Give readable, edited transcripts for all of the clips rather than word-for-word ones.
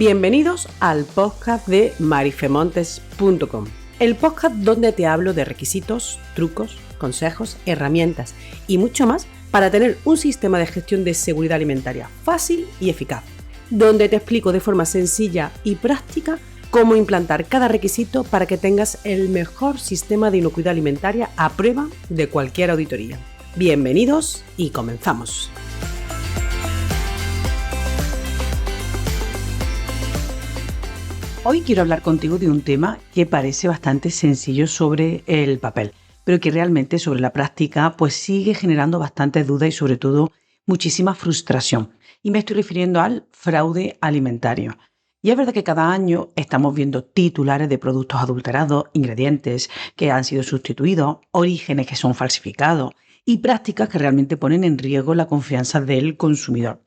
Bienvenidos al podcast de marifemontes.com, el podcast donde te hablo de requisitos, trucos, consejos, herramientas y mucho más para tener un sistema de gestión de seguridad alimentaria fácil y eficaz, donde te explico de forma sencilla y práctica cómo implantar cada requisito para que tengas el mejor sistema de inocuidad alimentaria a prueba de cualquier auditoría. Bienvenidos y comenzamos. Hoy quiero hablar contigo de un tema que parece bastante sencillo sobre el papel, pero que realmente sobre la práctica pues sigue generando bastantes dudas y sobre todo muchísima frustración. Y me estoy refiriendo al fraude alimentario. Y es verdad que cada año estamos viendo titulares de productos adulterados, ingredientes que han sido sustituidos, orígenes que son falsificados y prácticas que realmente ponen en riesgo la confianza del consumidor.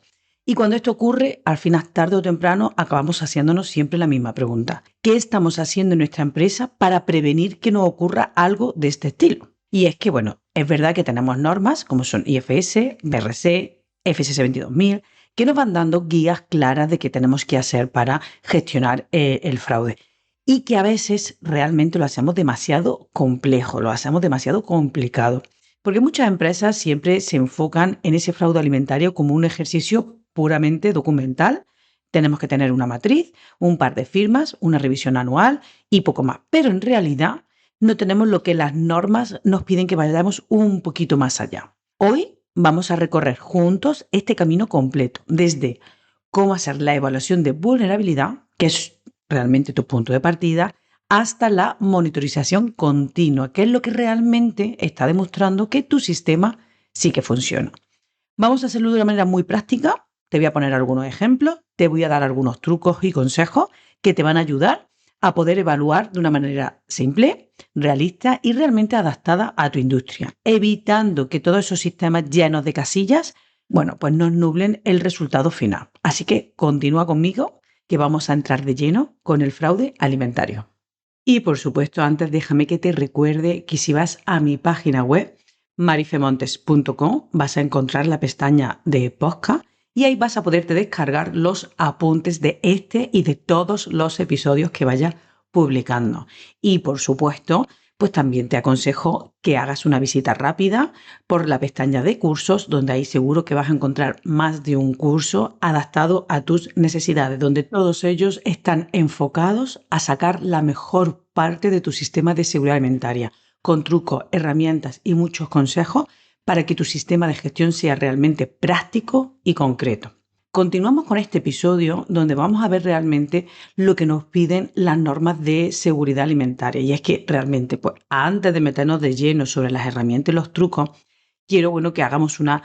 Y cuando esto ocurre, al final, tarde o temprano, acabamos haciéndonos siempre la misma pregunta. ¿Qué estamos haciendo en nuestra empresa para prevenir que nos ocurra algo de este estilo? Y es que, es verdad que tenemos normas como son IFS, BRC, FSS 22000, que nos van dando guías claras de qué tenemos que hacer para gestionar el fraude. Y que a veces realmente lo hacemos demasiado complejo, lo hacemos demasiado complicado. Porque muchas empresas siempre se enfocan en ese fraude alimentario como un ejercicio puramente documental. Tenemos que tener una matriz, un par de firmas, una revisión anual y poco más. Pero en realidad no tenemos lo que las normas nos piden que vayamos un poquito más allá. Hoy vamos a recorrer juntos este camino completo, desde cómo hacer la evaluación de vulnerabilidad, que es realmente tu punto de partida, hasta la monitorización continua, que es lo que realmente está demostrando que tu sistema sí que funciona. Vamos a hacerlo de una manera muy práctica. Te voy a poner algunos ejemplos, te voy a dar algunos trucos y consejos que te van a ayudar a poder evaluar de una manera simple, realista y realmente adaptada a tu industria, evitando que todos esos sistemas llenos de casillas, pues nos nublen el resultado final. Así que continúa conmigo, que vamos a entrar de lleno con el fraude alimentario. Y por supuesto, antes déjame que te recuerde que si vas a mi página web, marifemontes.com, vas a encontrar la pestaña de podcast y ahí vas a poderte descargar los apuntes de este y de todos los episodios que vaya publicando. Y por supuesto, pues también te aconsejo que hagas una visita rápida por la pestaña de cursos, donde ahí seguro que vas a encontrar más de un curso adaptado a tus necesidades, donde todos ellos están enfocados a sacar la mejor parte de tu sistema de seguridad alimentaria, con trucos, herramientas y muchos consejos para que tu sistema de gestión sea realmente práctico y concreto. Continuamos con este episodio donde vamos a ver realmente lo que nos piden las normas de seguridad alimentaria. Y es que realmente, pues antes de meternos de lleno sobre las herramientas y los trucos, quiero que hagamos una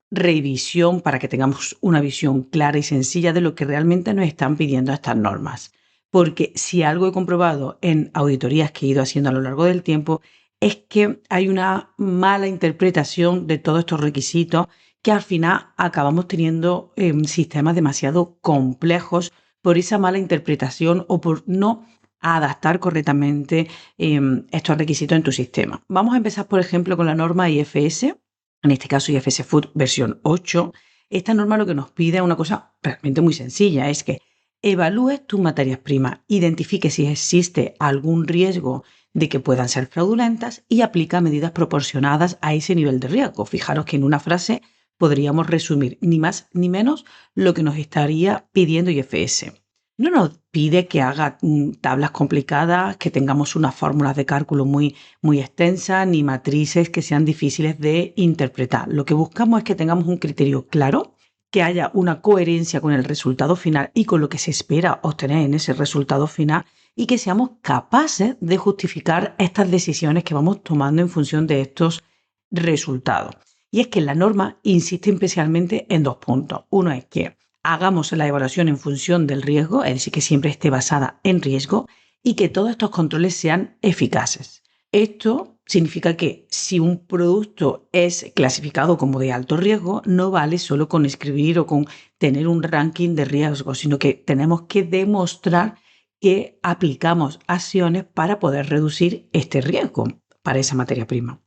revisión para que tengamos una visión clara y sencilla de lo que realmente nos están pidiendo estas normas. Porque si algo he comprobado en auditorías que he ido haciendo a lo largo del tiempo, es que hay una mala interpretación de todos estos requisitos que al final acabamos teniendo sistemas demasiado complejos por esa mala interpretación o por no adaptar correctamente estos requisitos en tu sistema. Vamos a empezar, por ejemplo, con la norma IFS, en este caso IFS Food versión 8. Esta norma lo que nos pide es una cosa realmente muy sencilla, es que evalúes tus materias primas, identifique si existe algún riesgo de que puedan ser fraudulentas y aplica medidas proporcionadas a ese nivel de riesgo. Fijaros que en una frase podríamos resumir ni más ni menos lo que nos estaría pidiendo IFS. No nos pide que haga tablas complicadas, que tengamos unas fórmulas de cálculo muy extensas, ni matrices que sean difíciles de interpretar. Lo que buscamos es que tengamos un criterio claro, que haya una coherencia con el resultado final y con lo que se espera obtener en ese resultado final y que seamos capaces de justificar estas decisiones que vamos tomando en función de estos resultados. Y es que la norma insiste especialmente en dos puntos. Uno es que hagamos la evaluación en función del riesgo, es decir, que siempre esté basada en riesgo y que todos estos controles sean eficaces. Esto significa que si un producto es clasificado como de alto riesgo, no vale solo con escribir o con tener un ranking de riesgo, sino que tenemos que demostrar que aplicamos acciones para poder reducir este riesgo para esa materia prima.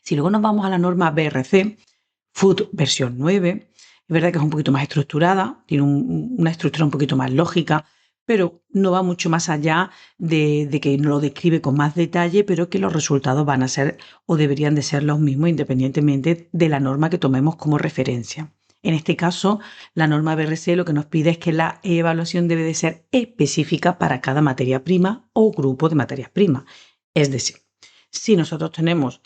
Si luego nos vamos a la norma BRC, Food versión 9, es verdad que es un poquito más estructurada, tiene una estructura un poquito más lógica, pero no va mucho más allá de que lo describe con más detalle, pero que los resultados van a ser o deberían de ser los mismos independientemente de la norma que tomemos como referencia. En este caso, la norma BRC lo que nos pide es que la evaluación debe de ser específica para cada materia prima o grupo de materias primas. Es decir, si nosotros tenemos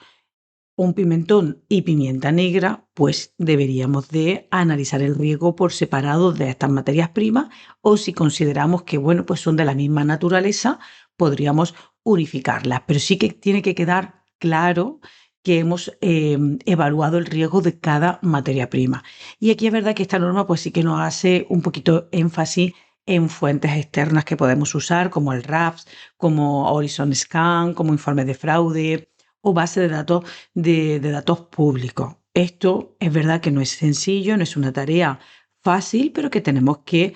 un pimentón y pimienta negra, pues deberíamos de analizar el riesgo por separado de estas materias primas, o si consideramos que, bueno, pues son de la misma naturaleza, podríamos unificarlas. Pero sí que tiene que quedar claro que hemos evaluado el riesgo de cada materia prima. Y aquí es verdad que esta norma pues sí que nos hace un poquito énfasis en fuentes externas que podemos usar, como el RAPS, como Horizon Scan, como informes de fraude o base de datos de datos públicos. Esto es verdad que no es sencillo, no es una tarea fácil, pero que tenemos que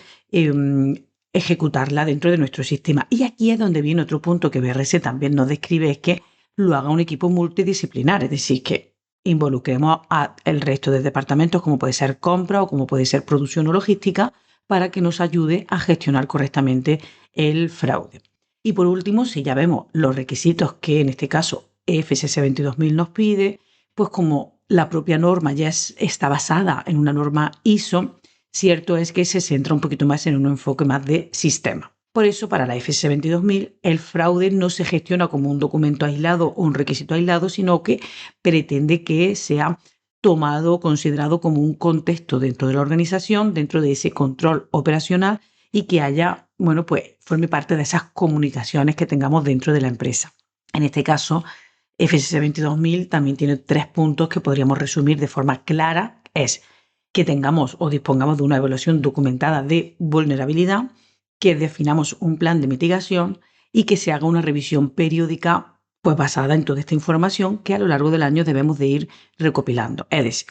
ejecutarla dentro de nuestro sistema. Y aquí es donde viene otro punto que BRS también nos describe, es que lo haga un equipo multidisciplinar, es decir, que involucremos al resto de departamentos, como puede ser compra o como puede ser producción o logística, para que nos ayude a gestionar correctamente el fraude. Y por último, si ya vemos los requisitos que en este caso FSS 22000 nos pide, pues como la propia norma ya está basada en una norma ISO, cierto es que se centra un poquito más en un enfoque más de sistema. Por eso, para la FSS 22000, el fraude no se gestiona como un documento aislado o un requisito aislado, sino que pretende que sea tomado, considerado como un contexto dentro de la organización, dentro de ese control operacional y que haya, bueno, pues forme parte de esas comunicaciones que tengamos dentro de la empresa. En este caso, FSS 22000 también tiene 3 puntos que podríamos resumir de forma clara. Es que tengamos o dispongamos de una evaluación documentada de vulnerabilidad, que definamos un plan de mitigación y que se haga una revisión periódica pues basada en toda esta información que a lo largo del año debemos de ir recopilando. Es decir,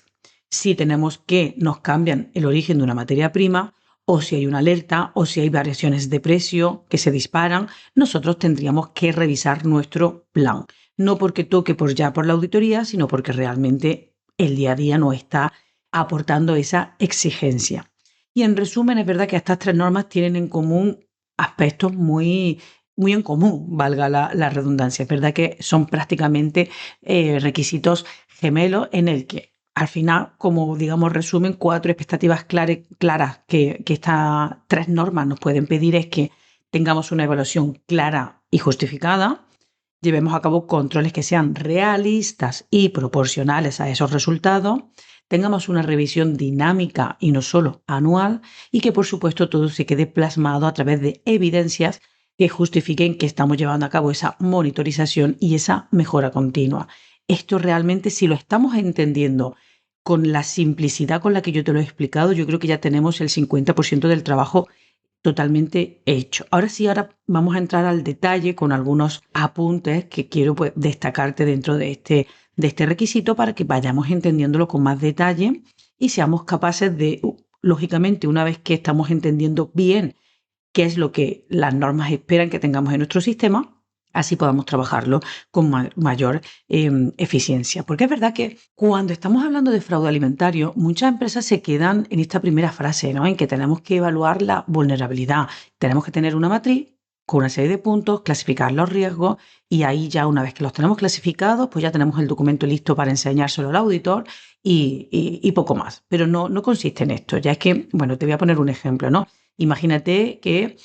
si tenemos que nos cambian el origen de una materia prima, o si hay una alerta, o si hay variaciones de precio que se disparan, nosotros tendríamos que revisar nuestro plan. No porque toque por la auditoría, sino porque realmente el día a día no está aportando esa exigencia. Y en resumen, es verdad que estas 3 normas tienen en común aspectos muy en común, valga la redundancia. Es verdad que son prácticamente requisitos gemelos en el que al final, como digamos, resumen 4 expectativas claras que estas 3 normas nos pueden pedir es que tengamos una evaluación clara y justificada, llevemos a cabo controles que sean realistas y proporcionales a esos resultados, tengamos una revisión dinámica y no solo anual y que por supuesto todo se quede plasmado a través de evidencias que justifiquen que estamos llevando a cabo esa monitorización y esa mejora continua. Esto realmente, si lo estamos entendiendo con la simplicidad con la que yo te lo he explicado, yo creo que ya tenemos el 50% del trabajo totalmente hecho. Ahora sí, ahora vamos a entrar al detalle con algunos apuntes que quiero pues, destacarte dentro de este requisito para que vayamos entendiéndolo con más detalle y seamos capaces de, lógicamente, una vez que estamos entendiendo bien qué es lo que las normas esperan que tengamos en nuestro sistema, así podamos trabajarlo con mayor eficiencia. Porque es verdad que cuando estamos hablando de fraude alimentario, muchas empresas se quedan en esta primera frase, ¿no? En que tenemos que evaluar la vulnerabilidad. Tenemos que tener una matriz con una serie de puntos, clasificar los riesgos y ahí ya una vez que los tenemos clasificados, pues ya tenemos el documento listo para enseñárselo al auditor y poco más. Pero no consiste en esto. Ya es que, bueno, te voy a poner un ejemplo, ¿no? Imagínate que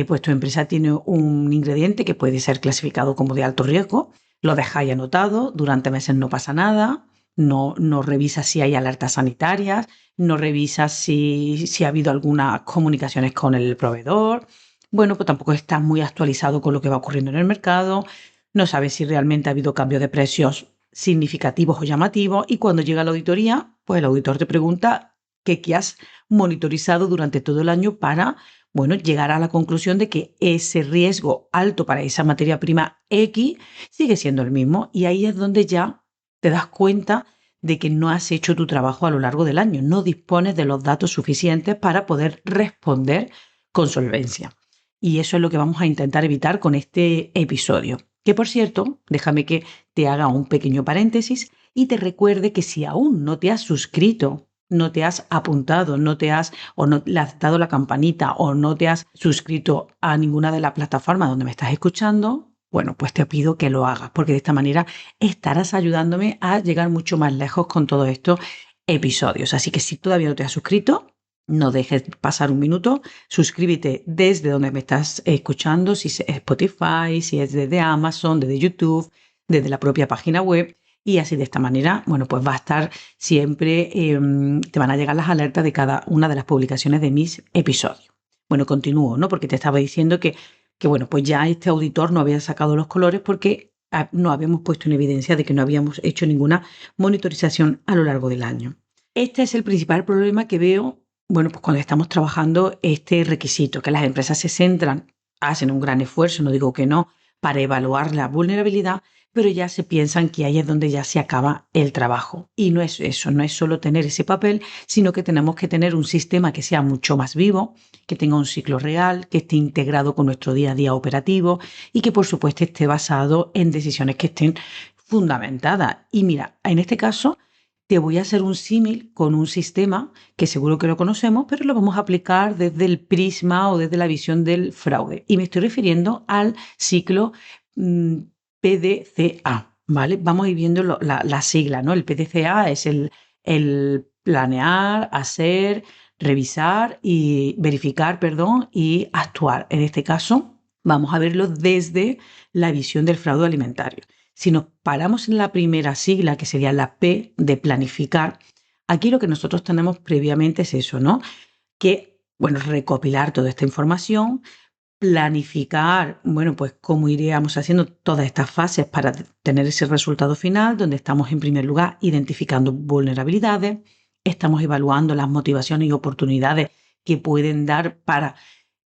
pues tu empresa tiene un ingrediente que puede ser clasificado como de alto riesgo, lo dejáis anotado, durante meses no pasa nada, no revisas si hay alertas sanitarias, no revisas si ha habido algunas comunicaciones con el proveedor, bueno, pues tampoco estás muy actualizado con lo que va ocurriendo en el mercado, no sabes si realmente ha habido cambios de precios significativos o llamativos y cuando llega la auditoría, pues el auditor te pregunta qué has monitorizado durante todo el año para, bueno, llegar a la conclusión de que ese riesgo alto para esa materia prima X sigue siendo el mismo. Y ahí es donde ya te das cuenta de que no has hecho tu trabajo a lo largo del año, no dispones de los datos suficientes para poder responder con solvencia. Y eso es lo que vamos a intentar evitar con este episodio. Que por cierto, déjame que te haga un pequeño paréntesis y te recuerde que si aún no te has suscrito no te has apuntado, o no le has dado la campanita o no te has suscrito a ninguna de las plataformas donde me estás escuchando, bueno, pues te pido que lo hagas, porque de esta manera estarás ayudándome a llegar mucho más lejos con todos estos episodios. Así que si todavía no te has suscrito, no dejes pasar un minuto, suscríbete desde donde me estás escuchando, si es Spotify, si es desde Amazon, desde YouTube, desde la propia página web, y así de esta manera, bueno, pues va a estar siempre, te van a llegar las alertas de cada una de las publicaciones de mis episodios. Bueno, continúo, ¿no? Porque te estaba diciendo que bueno, pues ya este auditor no había sacado los colores porque no habíamos puesto en evidencia de que no habíamos hecho ninguna monitorización a lo largo del año. Este es el principal problema que veo, bueno, pues cuando estamos trabajando este requisito, que las empresas se centran, hacen un gran esfuerzo, no digo que no, para evaluar la vulnerabilidad, pero ya se piensan que ahí es donde ya se acaba el trabajo. Y no es eso, no es solo tener ese papel, sino que tenemos que tener un sistema que sea mucho más vivo, que tenga un ciclo real, que esté integrado con nuestro día a día operativo y que por supuesto esté basado en decisiones que estén fundamentadas. Y mira, en este caso te voy a hacer un símil con un sistema que seguro que lo conocemos, pero lo vamos a aplicar desde el prisma o desde la visión del fraude. Y me estoy refiriendo al ciclo PDCA, ¿vale? Vamos a ir viendo la sigla, ¿no? El PDCA es el planear, hacer, revisar y verificar, perdón, y actuar. En este caso, vamos a verlo desde la visión del fraude alimentario. Si nos paramos en la primera sigla, que sería la P de planificar, aquí lo que nosotros tenemos previamente es eso, ¿no? Que, bueno, recopilar toda esta información, planificar, bueno, pues cómo iríamos haciendo todas estas fases para tener ese resultado final, donde estamos en primer lugar identificando vulnerabilidades, estamos evaluando las motivaciones y oportunidades que pueden dar para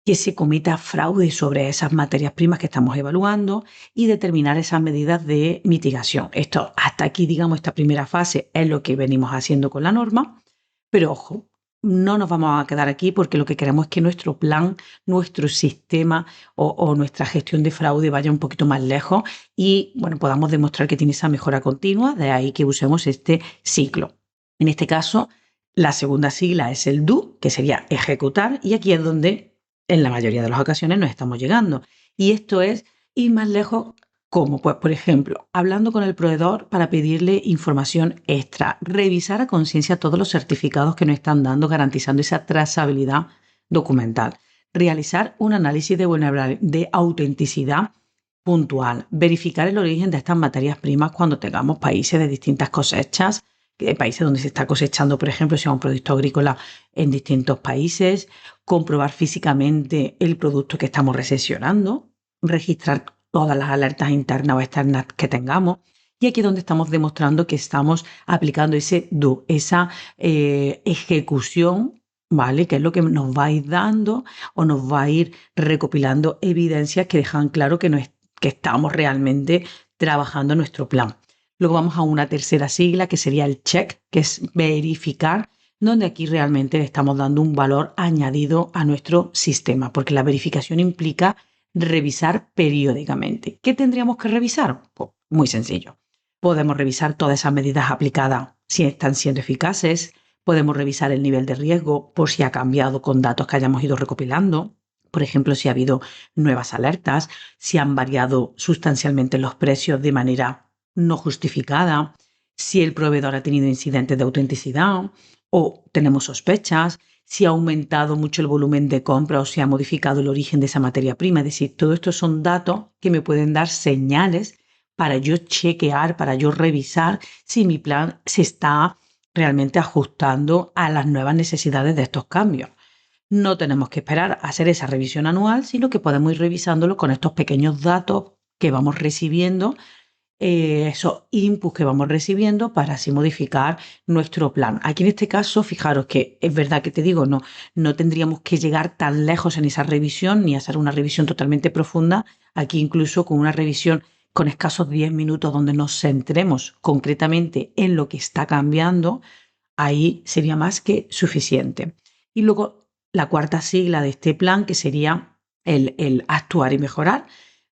que se cometa fraude sobre esas materias primas que estamos evaluando y determinar esas medidas de mitigación. Esto, hasta aquí, digamos, esta primera fase es lo que venimos haciendo con la norma, pero ojo, no nos vamos a quedar aquí porque lo que queremos es que nuestro plan, nuestro sistema o nuestra gestión de fraude vaya un poquito más lejos y, bueno, podamos demostrar que tiene esa mejora continua, de ahí que usemos este ciclo. En este caso, la segunda sigla es el DO, que sería ejecutar, y aquí es donde en la mayoría de las ocasiones nos estamos llegando. Y esto es ir más lejos, como pues, por ejemplo, hablando con el proveedor para pedirle información extra, revisar a conciencia todos los certificados que nos están dando, garantizando esa trazabilidad documental, realizar un análisis de autenticidad puntual, verificar el origen de estas materias primas cuando tengamos países de distintas cosechas, países donde se está cosechando, por ejemplo, si es un producto agrícola en distintos países, comprobar físicamente el producto que estamos recepcionando, registrar todas las alertas internas o externas que tengamos. Y aquí es donde estamos demostrando que estamos aplicando ese DO, esa ejecución, ¿vale? Que es lo que nos va a ir dando o nos va a ir recopilando evidencias que dejan claro que estamos realmente trabajando nuestro plan. Luego vamos a una tercera sigla que sería el check, que es verificar, donde aquí realmente le estamos dando un valor añadido a nuestro sistema, porque la verificación implica revisar periódicamente. ¿Qué tendríamos que revisar? Pues muy sencillo. Podemos revisar todas esas medidas aplicadas si están siendo eficaces, podemos revisar el nivel de riesgo por si ha cambiado con datos que hayamos ido recopilando, por ejemplo, si ha habido nuevas alertas, si han variado sustancialmente los precios de manera no justificada, si el proveedor ha tenido incidentes de autenticidad o tenemos sospechas, si ha aumentado mucho el volumen de compra o si ha modificado el origen de esa materia prima. Es decir, todo esto son datos que me pueden dar señales para yo chequear, para yo revisar si mi plan se está realmente ajustando a las nuevas necesidades de estos cambios. No tenemos que esperar a hacer esa revisión anual, sino que podemos ir revisándolo con estos pequeños datos que vamos recibiendo, esos inputs que vamos recibiendo para así modificar nuestro plan. Aquí en este caso, fijaros que es verdad que te digo, no tendríamos que llegar tan lejos en esa revisión ni hacer una revisión totalmente profunda. Aquí incluso con una revisión con escasos 10 minutos donde nos centremos concretamente en lo que está cambiando, ahí sería más que suficiente. Y luego la cuarta sigla de este plan, que sería el actuar y mejorar,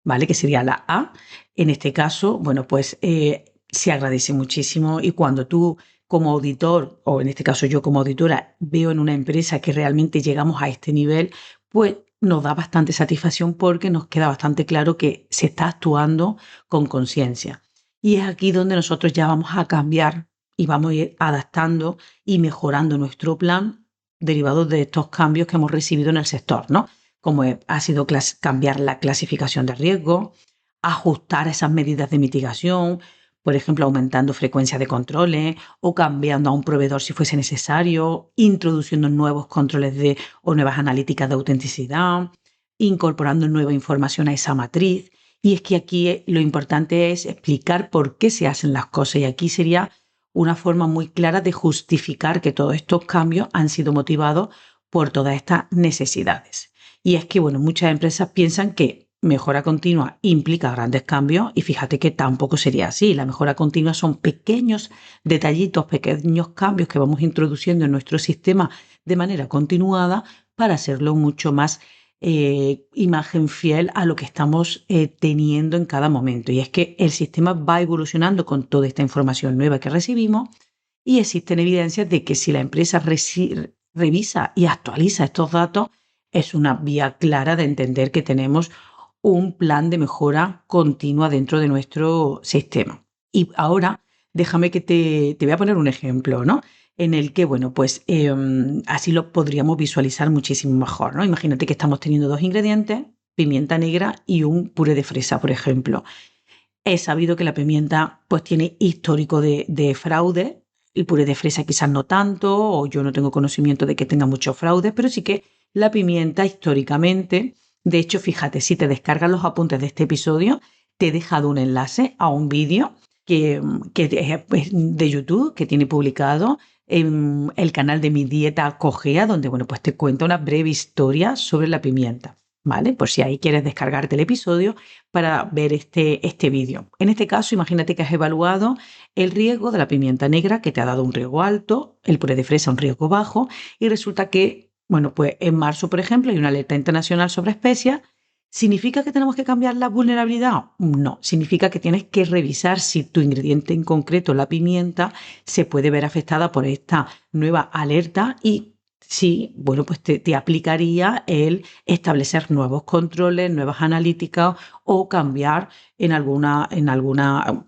¿vale? Que sería la A. En este caso, bueno, pues se agradece muchísimo y cuando tú como auditor, o en este caso yo como auditora, veo en una empresa que realmente llegamos a este nivel, pues nos da bastante satisfacción porque nos queda bastante claro que se está actuando con conciencia. Y es aquí donde nosotros ya vamos a cambiar y vamos a ir adaptando y mejorando nuestro plan derivado de estos cambios que hemos recibido en el sector, ¿no? Como ha sido cambiar la clasificación de riesgo, ajustar esas medidas de mitigación, por ejemplo, aumentando frecuencia de controles o cambiando a un proveedor si fuese necesario, introduciendo nuevos controles o nuevas analíticas de autenticidad, incorporando nueva información a esa matriz. Y es que aquí lo importante es explicar por qué se hacen las cosas, y aquí sería una forma muy clara de justificar que todos estos cambios han sido motivados por todas estas necesidades. Y es que, bueno, muchas empresas piensan que mejora continua implica grandes cambios, y fíjate que tampoco sería así. La mejora continua son pequeños detallitos, pequeños cambios que vamos introduciendo en nuestro sistema de manera continuada para hacerlo mucho más imagen fiel a lo que estamos teniendo en cada momento. Y es que el sistema va evolucionando con toda esta información nueva que recibimos, y existen evidencias de que si la empresa revisa y actualiza estos datos, es una vía clara de entender que tenemos un plan de mejora continua dentro de nuestro sistema. Y ahora déjame que te voy a poner un ejemplo, ¿no? En el que, bueno, pues así lo podríamos visualizar muchísimo mejor, ¿no? Imagínate que estamos teniendo dos ingredientes, pimienta negra y un puré de fresa, por ejemplo. He sabido que la pimienta pues tiene histórico de fraude, el puré de fresa quizás no tanto, o yo no tengo conocimiento de que tenga mucho fraude, pero sí que la pimienta históricamente, de hecho, fíjate, si te descargas los apuntes de este episodio, te he dejado un enlace a un vídeo que es de YouTube, que tiene publicado en el canal de Mi Dieta Cogea, donde, bueno, pues te cuento una breve historia sobre la pimienta, ¿vale? Por si ahí quieres descargarte el episodio para ver este vídeo. En este caso, imagínate que has evaluado el riesgo de la pimienta negra, que te ha dado un riesgo alto, el puré de fresa un riesgo bajo, y resulta que, bueno, pues en marzo, por ejemplo, hay una alerta internacional sobre especias. ¿Significa que tenemos que cambiar la vulnerabilidad? No, significa que tienes que revisar si tu ingrediente en concreto, la pimienta, se puede ver afectada por esta nueva alerta, y sí, bueno, pues te aplicaría el establecer nuevos controles, nuevas analíticas, o cambiar en alguna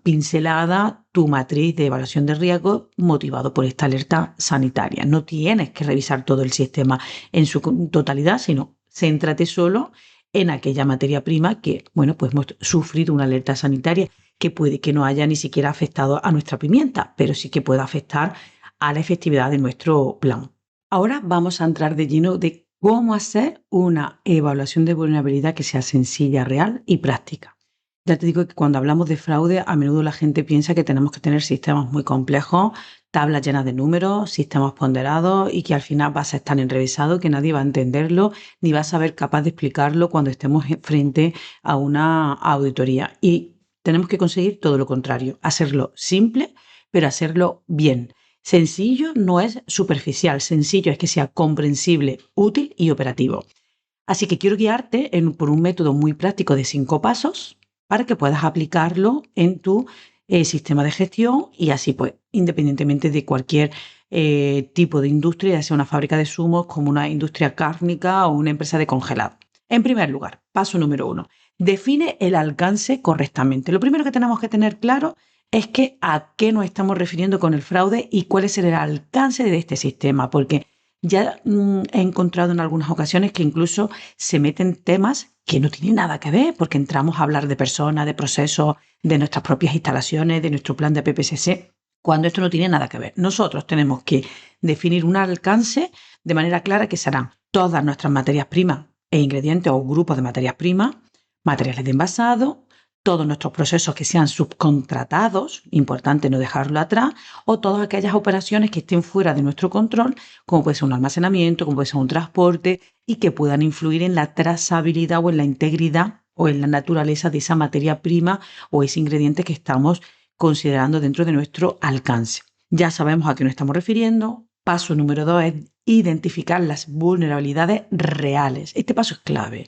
pincelada tu matriz de evaluación de riesgo motivado por esta alerta sanitaria. No tienes que revisar todo el sistema en su totalidad, sino céntrate solo en aquella materia prima que, bueno, pues hemos sufrido una alerta sanitaria que puede que no haya ni siquiera afectado a nuestra pimienta, pero sí que puede afectar a la efectividad de nuestro plan. Ahora vamos a entrar de lleno de cómo hacer una evaluación de vulnerabilidad que sea sencilla, real y práctica. Ya te digo que cuando hablamos de fraude, a menudo la gente piensa que tenemos que tener sistemas muy complejos, tablas llenas de números, sistemas ponderados, y que al final vas a estar enrevesado, que nadie va a entenderlo, ni vas a ser capaz de explicarlo cuando estemos frente a una auditoría. Y tenemos que conseguir todo lo contrario, hacerlo simple, pero hacerlo bien. Sencillo no es superficial, sencillo es que sea comprensible, útil y operativo. Así que quiero guiarte por un método muy práctico de 5 pasos para que puedas aplicarlo en tu sistema de gestión, y así, pues, independientemente de cualquier tipo de industria, ya sea una fábrica de zumos, como una industria cárnica o una empresa de congelado. En primer lugar, paso número 1, define el alcance correctamente. Lo primero que tenemos que tener claro es que a qué nos estamos refiriendo con el fraude y cuál es el alcance de este sistema, porque ya he encontrado en algunas ocasiones que incluso se meten temas que no tienen nada que ver, porque entramos a hablar de personas, de procesos, de nuestras propias instalaciones, de nuestro plan de PPSC, cuando esto no tiene nada que ver. Nosotros tenemos que definir un alcance de manera clara, que serán todas nuestras materias primas e ingredientes o grupos de materias primas, materiales de envasado, todos nuestros procesos que sean subcontratados, importante no dejarlo atrás, o todas aquellas operaciones que estén fuera de nuestro control, como puede ser un almacenamiento, como puede ser un transporte, y que puedan influir en la trazabilidad o en la integridad o en la naturaleza de esa materia prima o ese ingrediente que estamos considerando dentro de nuestro alcance. Ya sabemos a qué nos estamos refiriendo. Paso número 2 es identificar las vulnerabilidades reales. Este paso es clave.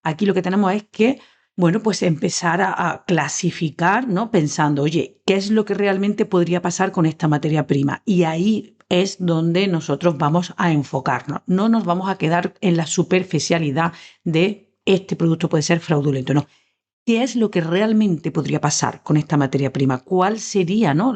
Aquí lo que tenemos es que Bueno, pues empezar a clasificar, ¿no? Pensando, oye, ¿qué es lo que realmente podría pasar con esta materia prima? Y ahí es donde nosotros vamos a enfocarnos. No nos vamos a quedar en la superficialidad de este producto puede ser fraudulento, no. ¿Qué es lo que realmente podría pasar con esta materia prima? ¿Cuál sería, ¿no?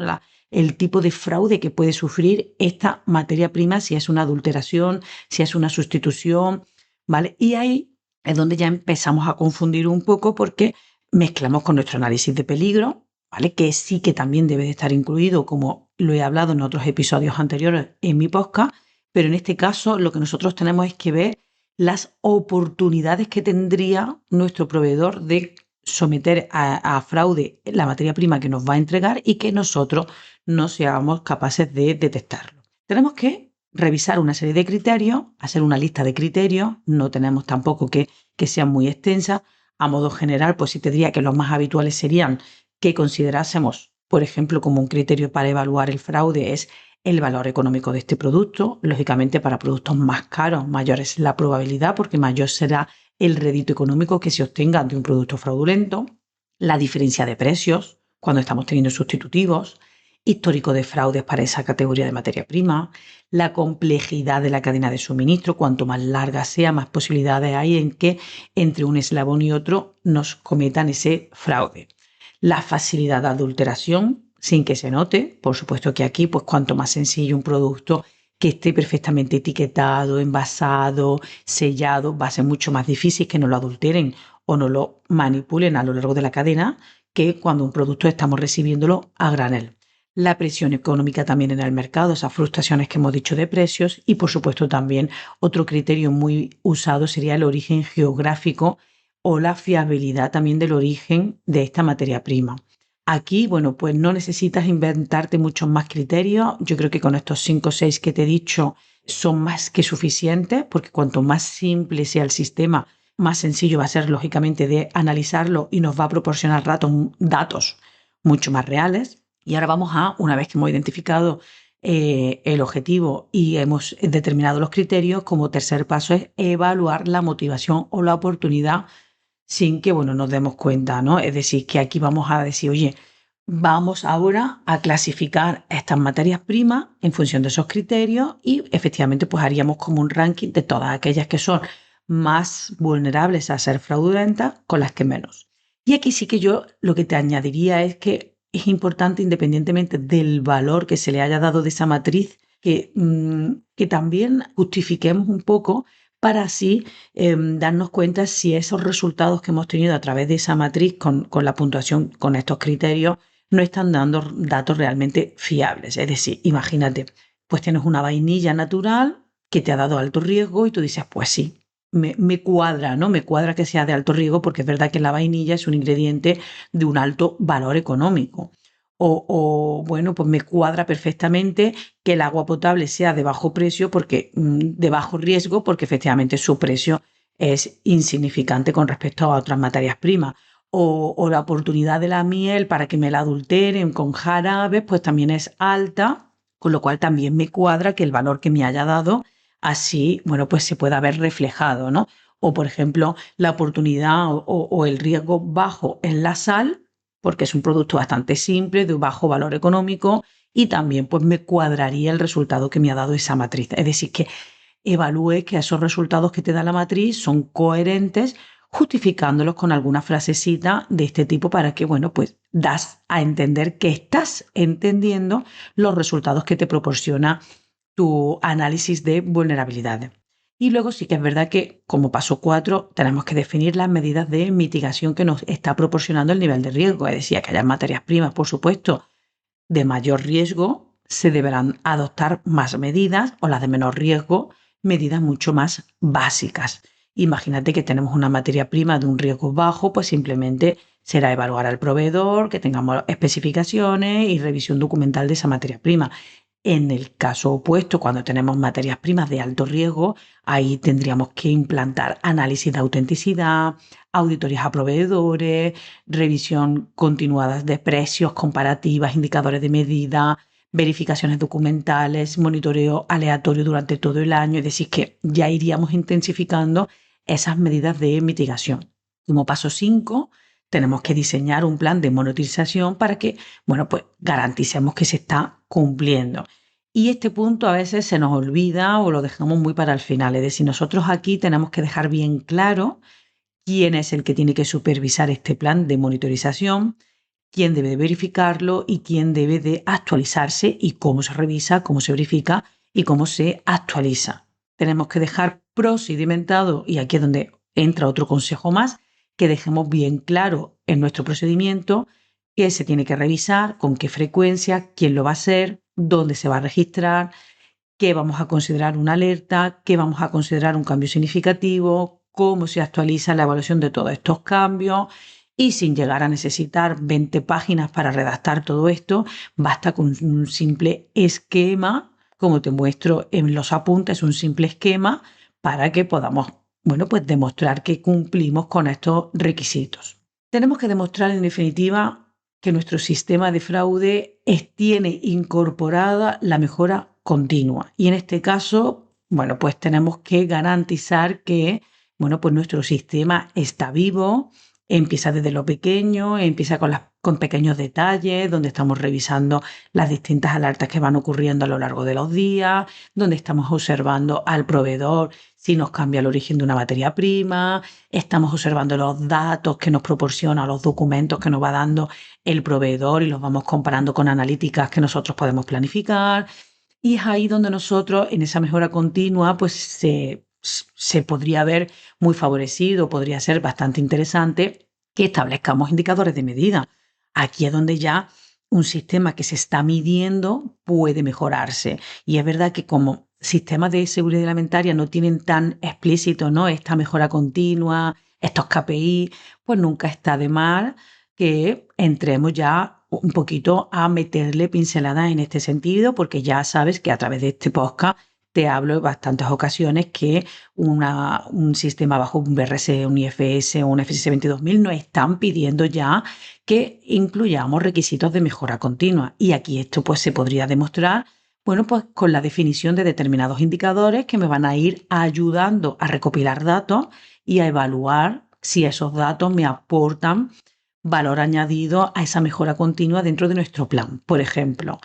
El tipo de fraude que puede sufrir esta materia prima si es una adulteración, si es una sustitución, ¿vale? Y ahí es donde ya empezamos a confundir un poco porque mezclamos con nuestro análisis de peligro, ¿vale? Que sí que también debe de estar incluido, como lo he hablado en otros episodios anteriores en mi podcast, pero en este caso lo que nosotros tenemos es que ver las oportunidades que tendría nuestro proveedor de someter a fraude la materia prima que nos va a entregar y que nosotros no seamos capaces de detectarlo. Tenemos que revisar una serie de criterios, hacer una lista de criterios, no tenemos tampoco que sean muy extensas. A modo general, pues sí te diría que los más habituales serían que considerásemos, por ejemplo, como un criterio para evaluar el fraude es el valor económico de este producto. Lógicamente, para productos más caros, mayor es la probabilidad porque mayor será el rédito económico que se obtenga de un producto fraudulento, la diferencia de precios cuando estamos teniendo sustitutivos, histórico de fraudes para esa categoría de materia prima, la complejidad de la cadena de suministro, cuanto más larga sea, más posibilidades hay en que entre un eslabón y otro nos cometan ese fraude. La facilidad de adulteración, sin que se note, por supuesto que aquí, pues cuanto más sencillo un producto que esté perfectamente etiquetado, envasado, sellado, va a ser mucho más difícil que no lo adulteren o no lo manipulen a lo largo de la cadena que cuando un producto estamos recibiéndolo a granel. La presión económica también en el mercado, esas frustraciones que hemos dicho de precios y por supuesto también otro criterio muy usado sería el origen geográfico o la fiabilidad también del origen de esta materia prima. Aquí, bueno, pues no necesitas inventarte muchos más criterios. Yo creo que con estos 5 o 6 que te he dicho son más que suficientes, porque cuanto más simple sea el sistema, más sencillo va a ser, lógicamente, de analizarlo y nos va a proporcionar datos mucho más reales. Y ahora vamos a, una vez que hemos identificado el objetivo y hemos determinado los criterios, como tercer paso es evaluar la motivación o la oportunidad sin que, bueno, nos demos cuenta, ¿no? Es decir, que aquí vamos a decir, oye, vamos ahora a clasificar estas materias primas en función de esos criterios y efectivamente pues haríamos como un ranking de todas aquellas que son más vulnerables a ser fraudulentas con las que menos. Y aquí sí que yo lo que te añadiría es que es importante, independientemente del valor que se le haya dado de esa matriz, que también justifiquemos un poco para así darnos cuenta si esos resultados que hemos tenido a través de esa matriz con la puntuación, con estos criterios, no están dando datos realmente fiables. Es decir, imagínate, pues tienes una vainilla natural que te ha dado alto riesgo y tú dices, pues sí, me cuadra, ¿no? Me cuadra que sea de alto riesgo porque es verdad que la vainilla es un ingrediente de un alto valor económico. Bueno, pues me cuadra perfectamente que el agua potable sea de bajo precio porque de bajo riesgo porque efectivamente su precio es insignificante con respecto a otras materias primas. O la oportunidad de la miel para que me la adulteren con jarabes, pues también es alta, con lo cual también me cuadra que el valor que me haya dado así, bueno, pues se pueda ver reflejado, ¿no? O, por ejemplo, la oportunidad o el riesgo bajo en la sal, porque es un producto bastante simple, de bajo valor económico, y también pues me cuadraría el resultado que me ha dado esa matriz. Es decir, que evalúe que esos resultados que te da la matriz son coherentes, justificándolos con alguna frasecita de este tipo para que, bueno, pues das a entender que estás entendiendo los resultados que te proporciona tu análisis de vulnerabilidades. Y luego sí que es verdad que como paso 4 tenemos que definir las medidas de mitigación que nos está proporcionando el nivel de riesgo. Es decir, que haya materias primas, por supuesto, de mayor riesgo, se deberán adoptar más medidas o las de menor riesgo, medidas mucho más básicas. Imagínate que tenemos una materia prima de un riesgo bajo, pues simplemente será evaluar al proveedor, que tengamos especificaciones y revisión documental de esa materia prima. En el caso opuesto, cuando tenemos materias primas de alto riesgo, ahí tendríamos que implantar análisis de autenticidad, auditorías a proveedores, revisión continuadas de precios, comparativas, indicadores de medida, verificaciones documentales, monitoreo aleatorio durante todo el año. Es decir, que ya iríamos intensificando esas medidas de mitigación. Como paso 5, tenemos que diseñar un plan de monitorización para que, bueno, pues garanticemos que se está cumpliendo. Y este punto a veces se nos olvida o lo dejamos muy para el final. Es decir, nosotros aquí tenemos que dejar bien claro quién es el que tiene que supervisar este plan de monitorización, quién debe de verificarlo y quién debe de actualizarse y cómo se revisa, cómo se verifica y cómo se actualiza. Tenemos que dejar procedimentado, y aquí es donde entra otro consejo más, que dejemos bien claro en nuestro procedimiento qué se tiene que revisar, con qué frecuencia, quién lo va a hacer, dónde se va a registrar, qué vamos a considerar una alerta, qué vamos a considerar un cambio significativo, cómo se actualiza la evaluación de todos estos cambios. Y sin llegar a necesitar 20 páginas para redactar todo esto, basta con un simple esquema, como te muestro en los apuntes, un simple esquema para que podamos, bueno, pues demostrar que cumplimos con estos requisitos. Tenemos que demostrar, en definitiva, que nuestro sistema de fraude tiene incorporada la mejora continua. Y en este caso, bueno, pues tenemos que garantizar que, bueno, pues nuestro sistema está vivo, empieza desde lo pequeño, empieza con pequeños detalles, donde estamos revisando las distintas alertas que van ocurriendo a lo largo de los días, donde estamos observando al proveedor si nos cambia el origen de una materia prima, estamos observando los datos que nos proporciona, los documentos que nos va dando el proveedor y los vamos comparando con analíticas que nosotros podemos planificar. Y es ahí donde nosotros, en esa mejora continua, pues se podría ver muy favorecido, podría ser bastante interesante que establezcamos indicadores de medida. Aquí es donde ya un sistema que se está midiendo puede mejorarse. Y es verdad que como sistemas de seguridad alimentaria no tienen tan explícito, ¿no?, esta mejora continua, estos KPI, pues nunca está de mal que entremos ya un poquito a meterle pinceladas en este sentido, porque ya sabes que a través de este podcast te hablo en bastantes ocasiones que un sistema bajo un BRC, un IFS o un FSS 22000 nos están pidiendo ya que incluyamos requisitos de mejora continua. Y aquí esto pues se podría demostrar, bueno, pues con la definición de determinados indicadores que me van a ir ayudando a recopilar datos y a evaluar si esos datos me aportan valor añadido a esa mejora continua dentro de nuestro plan. Por ejemplo,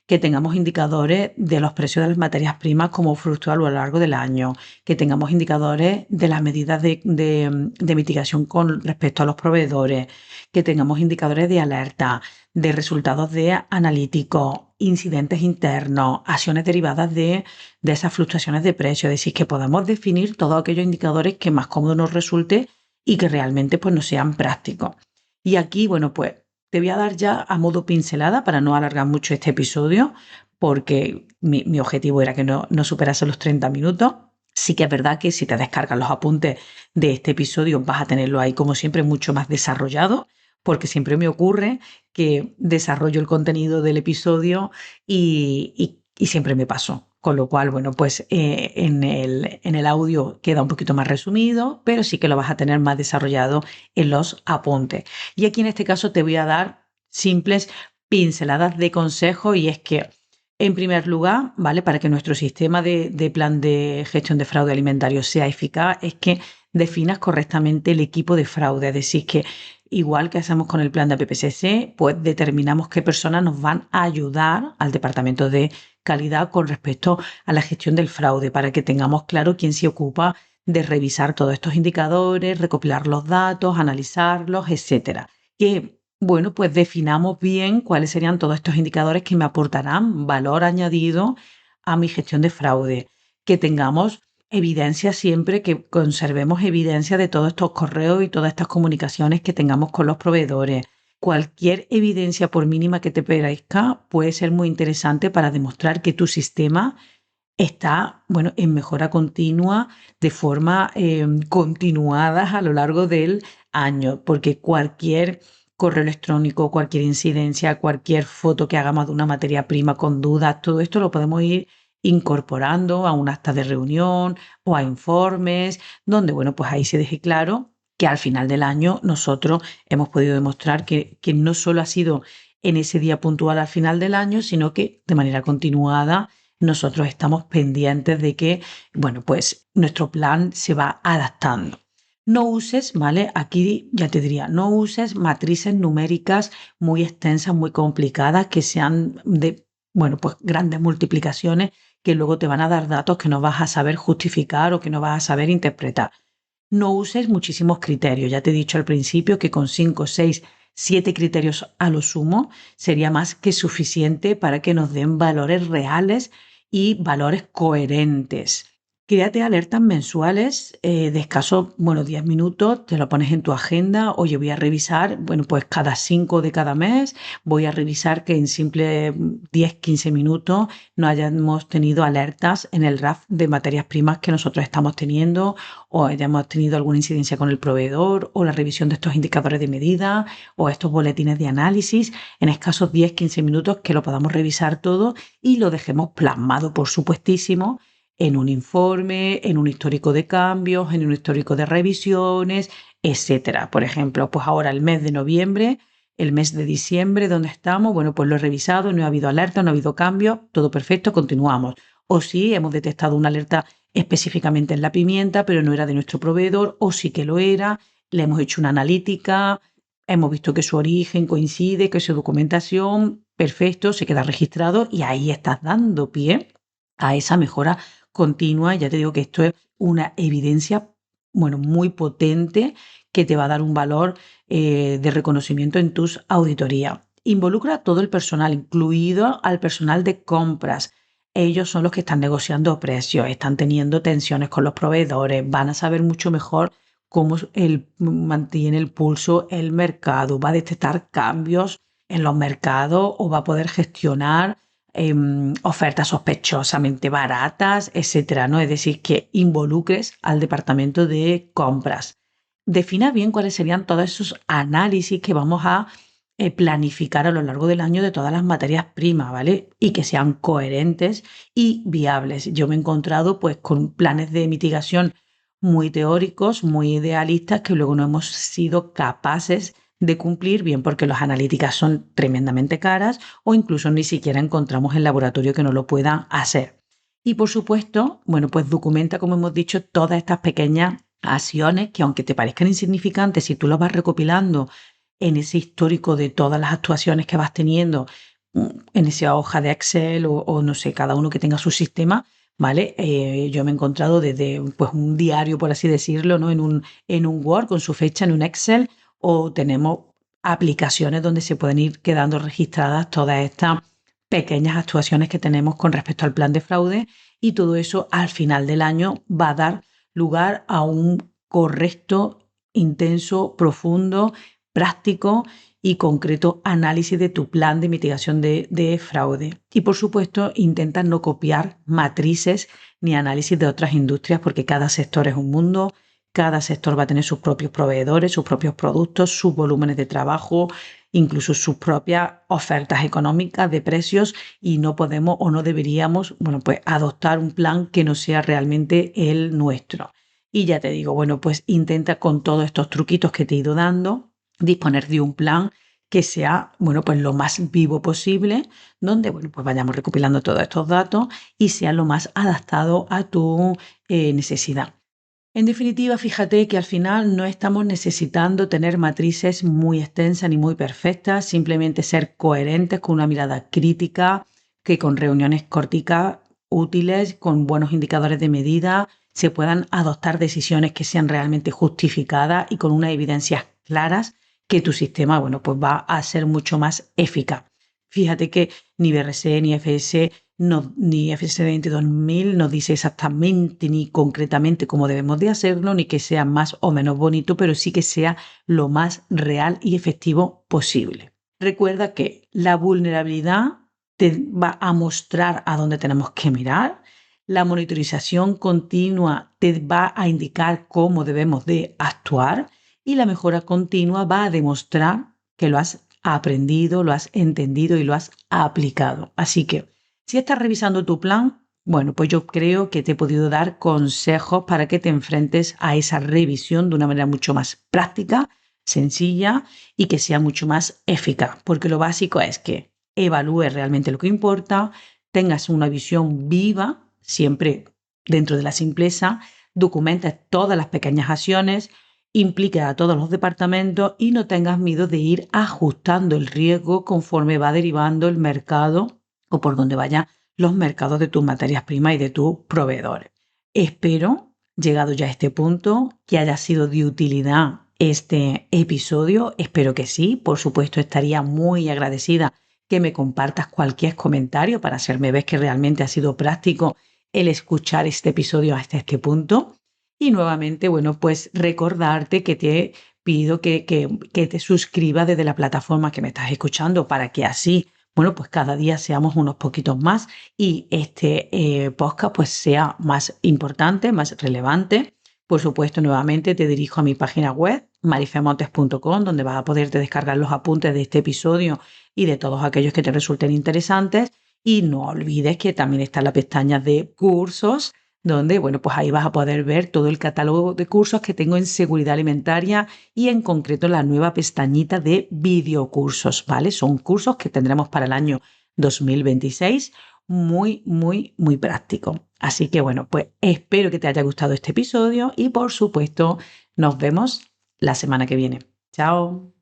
que tengamos indicadores de los precios de las materias primas como fluctúa a lo largo del año, que tengamos indicadores de las medidas de mitigación con respecto a los proveedores, que tengamos indicadores de alerta, de resultados de analíticos, incidentes internos, acciones derivadas de esas fluctuaciones de precios. Es decir, que podamos definir todos aquellos indicadores que más cómodo nos resulte y que realmente pues, no sean prácticos. Y aquí, bueno, pues te voy a dar ya a modo pincelada para no alargar mucho este episodio, porque mi objetivo era que no superase los 30 minutos. Sí que es verdad que si te descargas los apuntes de este episodio vas a tenerlo ahí, como siempre, mucho más desarrollado, porque siempre me ocurre que desarrollo el contenido del episodio y siempre me paso. Con lo cual, bueno, pues en el audio queda un poquito más resumido, pero sí que lo vas a tener más desarrollado en los apuntes. Y aquí en este caso te voy a dar simples pinceladas de consejo, y es que, en primer lugar, ¿vale?, para que nuestro sistema de plan de gestión de fraude alimentario sea eficaz, es que definas correctamente el equipo de fraude. Es decir, que igual que hacemos con el plan de APPCC, pues determinamos qué personas nos van a ayudar al departamento de calidad con respecto a la gestión del fraude, para que tengamos claro quién se ocupa de revisar todos estos indicadores, recopilar los datos, analizarlos, etcétera. Que, bueno, pues definamos bien cuáles serían todos estos indicadores que me aportarán valor añadido a mi gestión de fraude. Que tengamos evidencia siempre, que conservemos evidencia de todos estos correos y todas estas comunicaciones que tengamos con los proveedores. Cualquier evidencia, por mínima que te parezca, puede ser muy interesante para demostrar que tu sistema está, bueno, en mejora continua, de forma continuada a lo largo del año, porque cualquier correo electrónico, cualquier incidencia, cualquier foto que hagamos de una materia prima con dudas, todo esto lo podemos ir incorporando a un acta de reunión o a informes, donde, bueno, pues ahí se deje claro que al final del año nosotros hemos podido demostrar que no solo ha sido en ese día puntual al final del año, sino que de manera continuada nosotros estamos pendientes de que, bueno, pues nuestro plan se va adaptando. No uses, ¿vale? Aquí ya te diría, no uses matrices numéricas muy extensas, muy complicadas, que sean de, bueno, pues grandes multiplicaciones que luego te van a dar datos que no vas a saber justificar o que no vas a saber interpretar. No uses muchísimos criterios. Ya te he dicho al principio que con 5, 6, 7 criterios a lo sumo sería más que suficiente para que nos den valores reales y valores coherentes. Créate alertas mensuales de escasos, 10 minutos, te lo pones en tu agenda. Oye, voy a revisar, pues cada 5 de cada mes, voy a revisar que en simple 10, 15 minutos no hayamos tenido alertas en el RAF de materias primas que nosotros estamos teniendo, o hayamos tenido alguna incidencia con el proveedor, o la revisión de estos indicadores de medida, o estos boletines de análisis, en escasos 10, 15 minutos que lo podamos revisar todo y lo dejemos plasmado, por supuestísimo, en un informe, en un histórico de cambios, en un histórico de revisiones, etcétera. Por ejemplo, pues ahora el mes de noviembre, el mes de diciembre, donde estamos, pues lo he revisado, no ha habido alerta, no ha habido cambio, todo perfecto, continuamos. O sí, hemos detectado una alerta específicamente en la pimienta, pero no era de nuestro proveedor, o sí que lo era, le hemos hecho una analítica, hemos visto que su origen coincide, que su documentación, perfecto, se queda registrado y ahí estás dando pie a esa mejora continua. Ya te digo que esto es una evidencia, muy potente, que te va a dar un valor de reconocimiento en tus auditorías. Involucra a todo el personal, incluido al personal de compras. Ellos son los que están negociando precios, están teniendo tensiones con los proveedores, van a saber mucho mejor cómo mantiene el pulso el mercado, va a detectar cambios en los mercados o va a poder gestionar ofertas sospechosamente baratas, etcétera, ¿no? Es decir, que involucres al departamento de compras. Defina bien cuáles serían todos esos análisis que vamos a planificar a lo largo del año de todas las materias primas, ¿vale? Y que sean coherentes y viables. Yo me he encontrado pues con planes de mitigación muy teóricos, muy idealistas, que luego no hemos sido capaces de cumplir, bien porque las analíticas son tremendamente caras o incluso ni siquiera encontramos el laboratorio que nos lo puedan hacer. Y por supuesto, pues documenta, como hemos dicho, todas estas pequeñas acciones que, aunque te parezcan insignificantes, si tú las vas recopilando en ese histórico de todas las actuaciones que vas teniendo, en esa hoja de Excel o no sé, cada uno que tenga su sistema, ¿vale? Yo me he encontrado desde pues un diario, por así decirlo, ¿no? En un Word con su fecha, en un Excel, o tenemos aplicaciones donde se pueden ir quedando registradas todas estas pequeñas actuaciones que tenemos con respecto al plan de fraude, y todo eso al final del año va a dar lugar a un correcto, intenso, profundo, práctico y concreto análisis de tu plan de mitigación de fraude. Y por supuesto, intenta no copiar matrices ni análisis de otras industrias, porque cada sector es un mundo, cada sector va a tener sus propios proveedores, sus propios productos, sus volúmenes de trabajo, incluso sus propias ofertas económicas de precios, y no podemos o no deberíamos, pues adoptar un plan que no sea realmente el nuestro. Y ya te digo, pues intenta, con todos estos truquitos que te he ido dando, disponer de un plan que sea, pues lo más vivo posible, donde, pues vayamos recopilando todos estos datos y sea lo más adaptado a tu necesidad. En definitiva, fíjate que al final no estamos necesitando tener matrices muy extensas ni muy perfectas, simplemente ser coherentes con una mirada crítica, que con reuniones corticas útiles, con buenos indicadores de medida, se puedan adoptar decisiones que sean realmente justificadas y con unas evidencias claras, que tu sistema, pues va a ser mucho más eficaz. Fíjate que ni BRC ni FS no, ni FS 22000 nos dice exactamente ni concretamente cómo debemos de hacerlo, ni que sea más o menos bonito, pero sí que sea lo más real y efectivo posible. Recuerda que la vulnerabilidad te va a mostrar a dónde tenemos que mirar. La monitorización continua te va a indicar cómo debemos de actuar, y la mejora continua va a demostrar que lo has aprendido, lo has entendido y lo has aplicado. Así que si estás revisando tu plan, pues yo creo que te he podido dar consejos para que te enfrentes a esa revisión de una manera mucho más práctica, sencilla y que sea mucho más eficaz. Porque lo básico es que evalúes realmente lo que importa, tengas una visión viva, siempre dentro de la simpleza, documentes todas las pequeñas acciones, implique a todos los departamentos y no tengas miedo de ir ajustando el riesgo conforme va derivando el mercado o por donde vayan los mercados de tus materias primas y de tus proveedores. Espero, llegado ya a este punto, que haya sido de utilidad este episodio. Espero que sí. Por supuesto, estaría muy agradecida que me compartas cualquier comentario para hacerme ver que realmente ha sido práctico el escuchar este episodio hasta este punto. Y nuevamente, bueno, pues recordarte que te pido que te suscribas desde la plataforma que me estás escuchando para que así, bueno, pues cada día seamos unos poquitos más y este podcast pues sea más importante, más relevante. Por supuesto, nuevamente te dirijo a mi página web, marifemontes.com, donde vas a poderte descargar los apuntes de este episodio y de todos aquellos que te resulten interesantes. Y no olvides que también está la pestaña de cursos, donde, bueno, pues ahí vas a poder ver todo el catálogo de cursos que tengo en seguridad alimentaria y en concreto la nueva pestañita de videocursos, ¿vale? Son cursos que tendremos para el año 2026 muy, muy, muy práctico. Así que, bueno, pues espero que te haya gustado este episodio y, por supuesto, nos vemos la semana que viene. Chao.